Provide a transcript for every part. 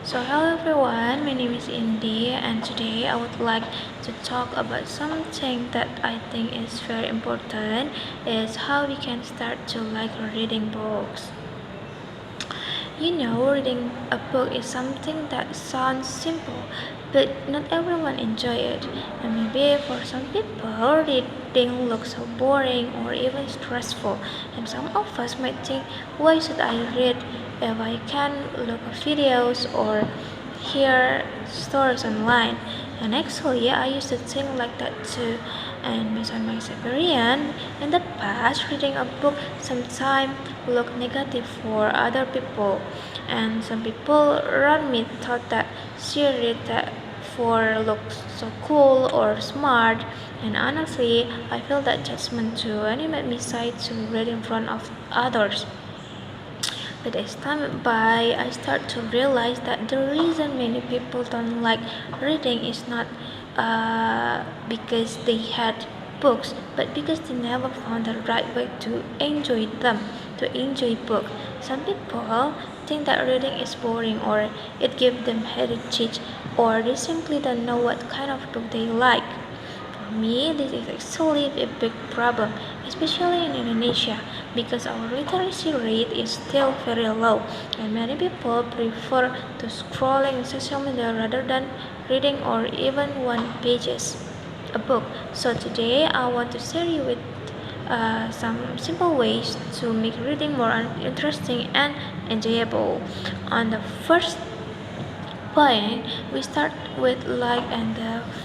So hello everyone, my name is Indy and today I would like to talk about something that I think is very important is how we can start to like reading books. Reading a book is something that sounds simple, but not everyone enjoy it. And maybe for some people, reading looks so boring or even stressful. And some of us might think, why should I read if I can look at videos or hear stories online? And actually, I used to think like that too. And based on my experience, in the past, reading a book sometimes looked negative for other people. And some people around me thought that she read that for looks so cool or smart. And honestly, I felt that judgment too, and it made me shy to read in front of others. But as time went by, I start to realize that the reason many people don't like reading is not because they had books, but because they never found the right way to enjoy them, to enjoy book. Some people think that reading is boring or it gives them headache or they simply don't know what kind of book they like. For me, this is actually a big problem, especially in Indonesia, because our literacy rate is still very low, and many people prefer to scrolling social media rather than reading or even one pages a book. So today, I want to share you with some simple ways to make reading more interesting and enjoyable. On the first point, we start with light and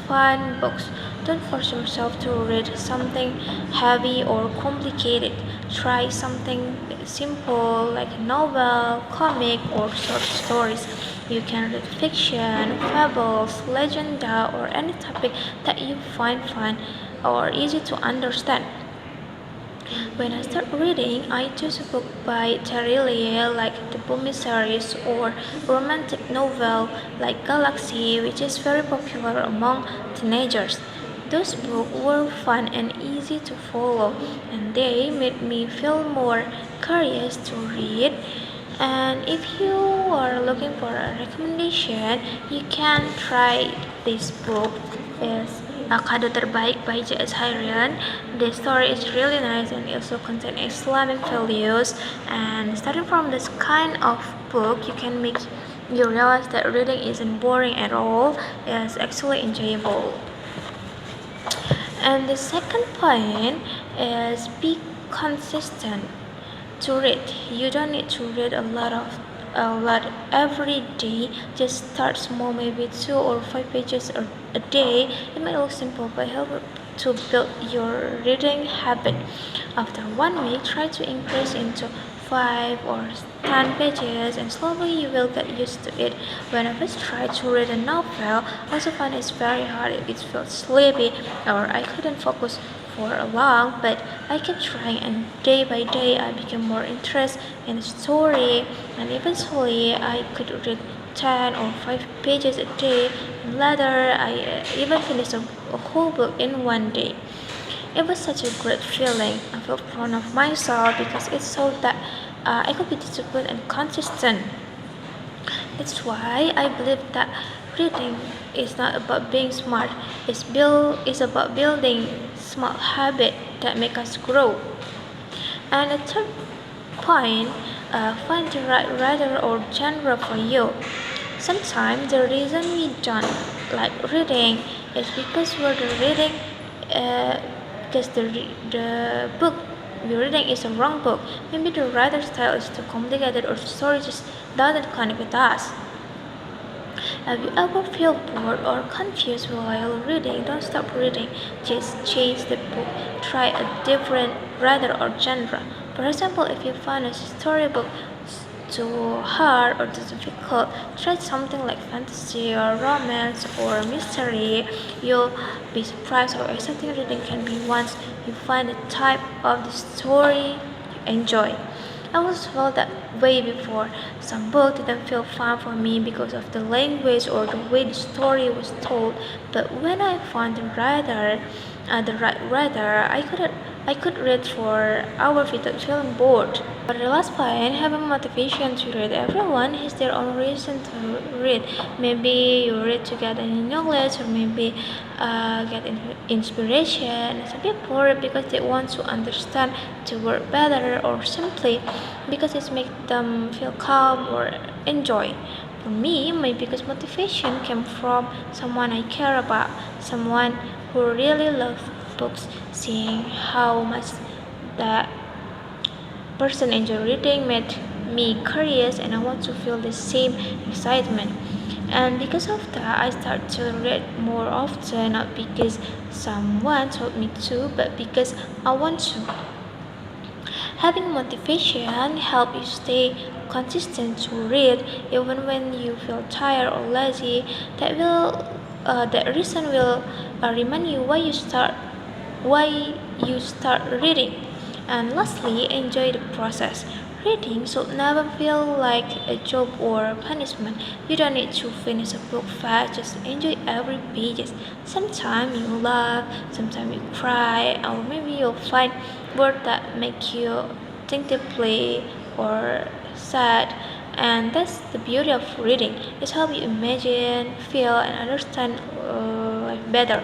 fun books. Don't force yourself to read something heavy or complicated. Try something simple like a novel, comic, or short stories. You can read fiction, fables, legenda, or any topic that you find fun or easy to understand. When I start reading, I choose a book by Terry Lee like the Boomy series or romantic novel like Galaxy, which is very popular among teenagers. Those books were fun and easy to follow, and they made me feel more curious to read. And if you are looking for a recommendation, you can try this book. Is Kado Terbaik by J.S. Hyrian. The story is really nice and also contains Islamic values. And starting from this kind of book, you can make you realize that reading isn't boring at all. It's actually enjoyable. And the second point is be consistent to read. You don't need to read a lot every day. Just start small, maybe 2 or 5 pages a day. It might look simple, but help to build your reading habit. After 1 week, try to increase into 5 or 10 pages, and slowly you will get used to it. When I first tried to read a novel, I also found it's very hard. It felt sleepy, or I couldn't focus for long, but I kept trying, and day by day I became more interested in the story, and eventually I could read 10 or 5 pages a day, and later I even finished a whole book in 1 day. It was such a great feeling. I felt proud of myself because it showed that I could be disciplined and consistent. That's why I believe that reading is not about being smart. It's about building smart habits that make us grow. And the third point, find the right writer or genre for you. Sometimes the reason we don't like reading is because we're the reading, uh, because the book we're reading is a wrong book. Maybe the writer's style is too complicated or the story just doesn't connect with us. Have you ever feel bored or confused while reading? Don't stop reading. Just change the book. Try a different writer or genre. For example, if you find a storybook too hard or too difficult, try something like fantasy or romance or mystery. You'll be surprised how exciting reading can be once you find the type of the story you enjoy. I was felt that way before. Some books didn't feel fun for me because of the language or the way the story was told. But when I found the right writer, I could I could read for hours without feeling bored. For the last point, having motivation to read. Everyone has their own reason to read. Maybe you read to get any knowledge, or maybe get inspiration. Some people read because they want to understand the world better, or simply because it makes them feel calm or enjoy. For me, my biggest motivation came from someone I care about, someone who really loves books, seeing how much that person enjoy reading made me curious, and I want to feel the same excitement. And because of that, I start to read more often, not because someone told me to, but because I want to. Having motivation help you stay consistent to read even when you feel tired or lazy. That reason will remind you why you start reading. And lastly, enjoy the process. Reading should never feel like a job or punishment. You don't need to finish a book fast, just enjoy every page. Sometimes you laugh, sometimes you cry, or maybe you'll find words that make you think deeply or sad. And that's the beauty of reading. It's how you imagine, feel, and understand life better.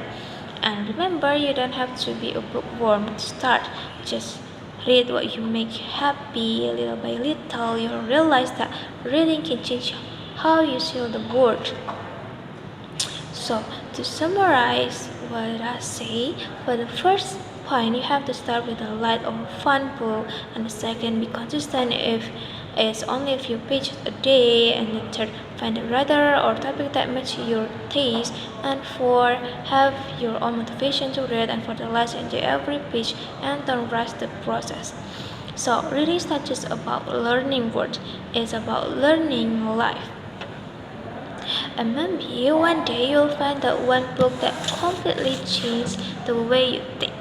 And remember, you don't have to be a bookworm to start. Just read what you make happy. Little by little, you'll realize that reading can change how you see the world. So, to summarize what I say, for the first point, you have to start with a light or fun book, and the second, be consistent if it's only a few pages a day, and the third, find a writer or topic that matches your taste, and four, have your own motivation to read, and for the last, enjoy every page and don't rush the process. So, reading is not just about learning words, it's about learning life. And maybe one day you'll find that one book that completely changed the way you think.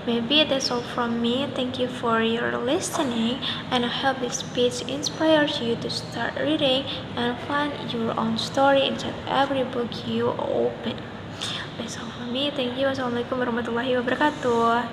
Maybe that's all from me. Thank you for your listening, and I hope this speech inspires you to start reading and find your own story inside every book you open. That's all from me. Thank you. Wassalamualaikum warahmatullahi wabarakatuh.